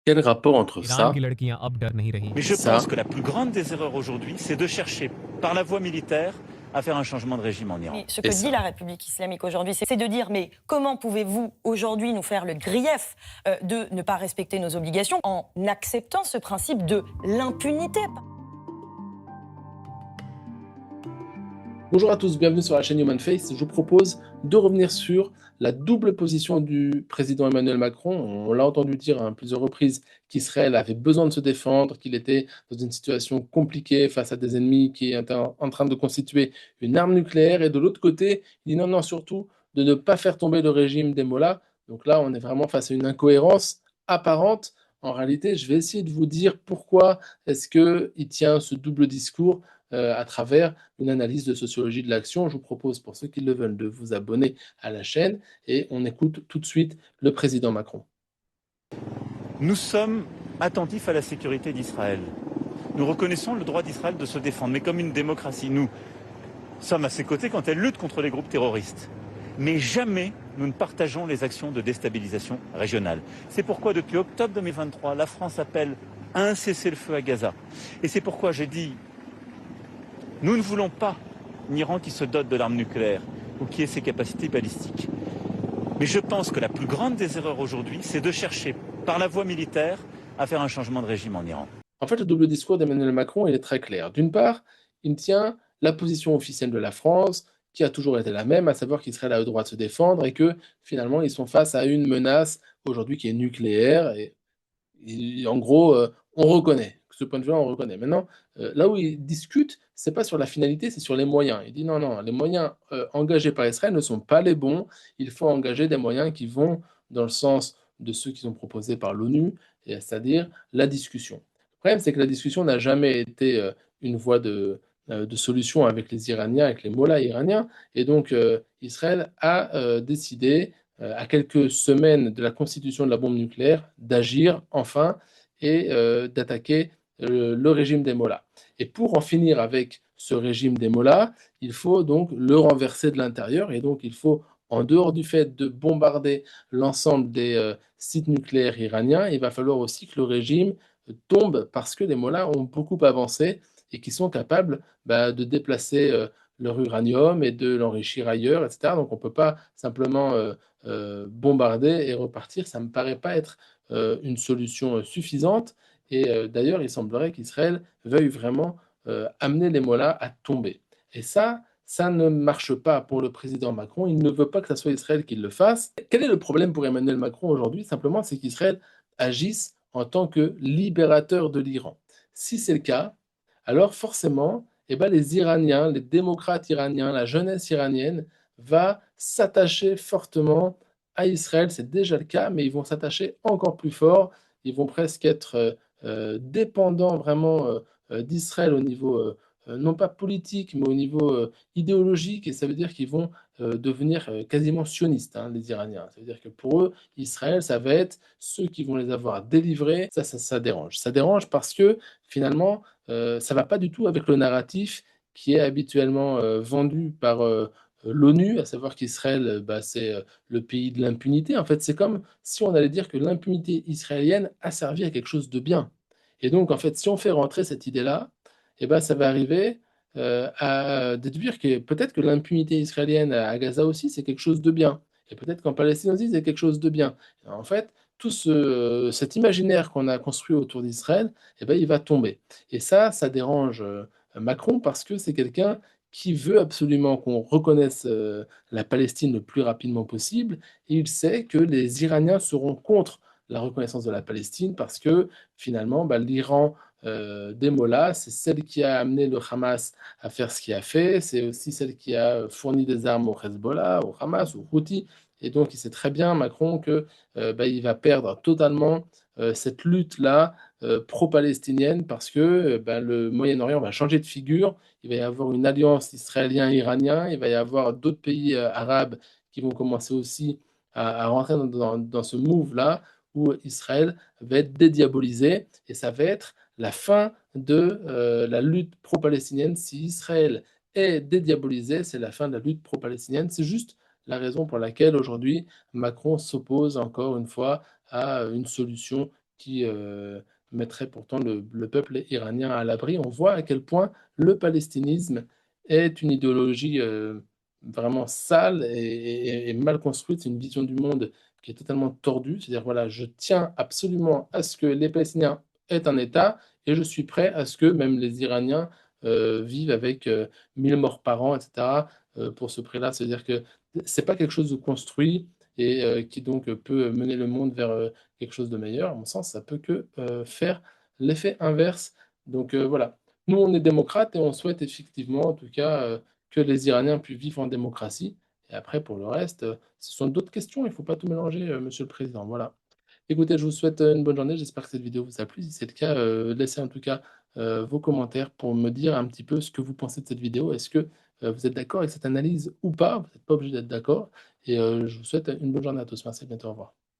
Quel rapport entre Iran की ça लड़कियां अब डर नहीं रही Mais et je pense ça? que la plus grande des erreurs aujourd'hui, c'est de chercher par la voie militaire à faire un changement de régime en Iran. Mais ce Et que dit ça? la République islamique aujourd'hui, c'est de dire mais comment pouvez-vous aujourd'hui nous faire le grief de ne pas respecter nos obligations en acceptant ce principe de l'impunité? Bonjour à tous, bienvenue sur la chaîne Human Face. Je vous propose de revenir sur la double position du président Emmanuel Macron. On l'a entendu dire à plusieurs reprises qu'Israël avait besoin de se défendre, qu'il était dans une situation compliquée face à des ennemis qui étaient en train de constituer une arme nucléaire. Et de l'autre côté, il dit non, non, surtout de ne pas faire tomber le régime des Mollahs. Donc là, on est vraiment face à une incohérence apparente. En réalité, je vais essayer de vous dire pourquoi est-ce qu'il tient ce double discours à travers une analyse de sociologie de l'action. Je vous propose, pour ceux qui le veulent, de vous abonner à la chaîne et on écoute tout de suite le président Macron. Nous sommes attentifs à la sécurité d'Israël. Nous reconnaissons le droit d'Israël de se défendre, mais comme une démocratie. Nous sommes à ses côtés quand elle lutte contre les groupes terroristes. Mais jamais nous ne partageons les actions de déstabilisation régionale. C'est pourquoi depuis octobre 2023, la France appelle à un cessez-le-feu à Gaza. Et c'est pourquoi j'ai dit, nous ne voulons pas un Iran qui se dote de l'arme nucléaire ou qui ait ses capacités balistiques. Mais je pense que la plus grande des erreurs aujourd'hui, c'est de chercher par la voie militaire à faire un changement de régime en Iran. En fait, le double discours d'Emmanuel Macron, il est très clair. D'une part, il tient la position officielle de la France, qui a toujours été la même, à savoir qu'Israël a le droit de se défendre et que finalement, ils sont face à une menace aujourd'hui qui est nucléaire. Et en gros, on reconnaît. Ce point de vue-là, on reconnaît. Maintenant, là où il discute, c'est pas sur la finalité, c'est sur les moyens. Il dit non, non, les moyens engagés par Israël ne sont pas les bons. Il faut engager des moyens qui vont dans le sens de ceux qui sont proposés par l'ONU, c'est-à-dire la discussion. Le problème, c'est que la discussion n'a jamais été une voie de solution avec les Iraniens, avec les mollahs iraniens. Et donc, Israël a décidé à quelques semaines de la constitution de la bombe nucléaire, d'agir enfin et d'attaquer le régime des Mollahs. Et pour en finir avec ce régime des Mollahs, il faut donc le renverser de l'intérieur, et donc il faut, en dehors du fait de bombarder l'ensemble des sites nucléaires iraniens, il va falloir aussi que le régime tombe parce que les Mollahs ont beaucoup avancé et qui sont capables de déplacer leur uranium et de l'enrichir ailleurs, etc. Donc on ne peut pas simplement bombarder et repartir. Ça ne me paraît pas être une solution suffisante. Et d'ailleurs, il semblerait qu'Israël veuille vraiment amener les Mollahs à tomber. Et ça ne marche pas pour le président Macron. Il ne veut pas que ce soit Israël qui le fasse. Quel est le problème pour Emmanuel Macron aujourd'hui? Simplement, c'est qu'Israël agisse en tant que libérateur de l'Iran. Si c'est le cas, alors forcément, eh ben, les Iraniens, les démocrates iraniens, la jeunesse iranienne va s'attacher fortement à Israël. C'est déjà le cas, mais ils vont s'attacher encore plus fort. Ils vont presque être dépendants vraiment d'Israël au niveau, non pas politique, mais au niveau idéologique. Et ça veut dire qu'ils vont devenir quasiment sionistes, hein, les Iraniens. Ça veut dire que pour eux, Israël, ça va être ceux qui vont les avoir délivrés. Ça dérange. Ça dérange parce que finalement, ça ne va pas du tout avec le narratif qui est habituellement vendu par l'ONU, à savoir qu'Israël, c'est le pays de l'impunité. En fait, c'est comme si on allait dire que l'impunité israélienne a servi à quelque chose de bien. Et donc, en fait, si on fait rentrer cette idée-là, eh ben, ça va arriver à déduire que peut-être que l'impunité israélienne à Gaza aussi, c'est quelque chose de bien. Et peut-être qu'en Palestine aussi, c'est quelque chose de bien. Et en fait, tout cet imaginaire qu'on a construit autour d'Israël, eh ben, il va tomber. Et ça dérange Macron parce que c'est quelqu'un qui veut absolument qu'on reconnaisse la Palestine le plus rapidement possible. Et il sait que les Iraniens seront contre la reconnaissance de la Palestine parce que finalement, l'Iran des Mollahs, c'est celle qui a amené le Hamas à faire ce qu'il a fait, c'est aussi celle qui a fourni des armes au Hezbollah, au Hamas, aux Houthis. Et donc, il sait très bien, Macron, que il va perdre totalement cette lutte-là pro-palestinienne parce que le Moyen-Orient va changer de figure. Il va y avoir une alliance israélien-iranien. Il va y avoir d'autres pays arabes qui vont commencer aussi à rentrer dans ce move-là où Israël va être dédiabolisé et ça va être la fin de la lutte pro-palestinienne. Si Israël est dédiabolisé, c'est la fin de la lutte pro-palestinienne. C'est juste la raison pour laquelle aujourd'hui Macron s'oppose encore une fois à une solution qui mettrait pourtant le peuple iranien à l'abri. On voit à quel point le palestinisme est une idéologie vraiment sale et mal construite. C'est une vision du monde qui est totalement tordue. C'est-à-dire, voilà, je tiens absolument à ce que les Palestiniens aient un État et je suis prêt à ce que même les Iraniens vivent avec 1000 morts par an, etc., pour ce prix-là. C'est-à-dire que c'est pas quelque chose de construit et qui donc peut mener le monde vers quelque chose de meilleur. À mon sens, ça peut que faire l'effet inverse. Donc voilà. Nous, on est démocrates et on souhaite effectivement, en tout cas, que les Iraniens puissent vivre en démocratie. Et après, pour le reste, ce sont d'autres questions. Il ne faut pas tout mélanger, Monsieur le Président. Voilà. Écoutez, je vous souhaite une bonne journée. J'espère que cette vidéo vous a plu. Si c'est le cas, laissez en tout cas vos commentaires pour me dire un petit peu ce que vous pensez de cette vidéo. Est-ce que vous êtes d'accord avec cette analyse ou pas? Vous n'êtes pas obligé d'être d'accord. Et je vous souhaite une bonne journée à tous. Merci, à bientôt, au revoir.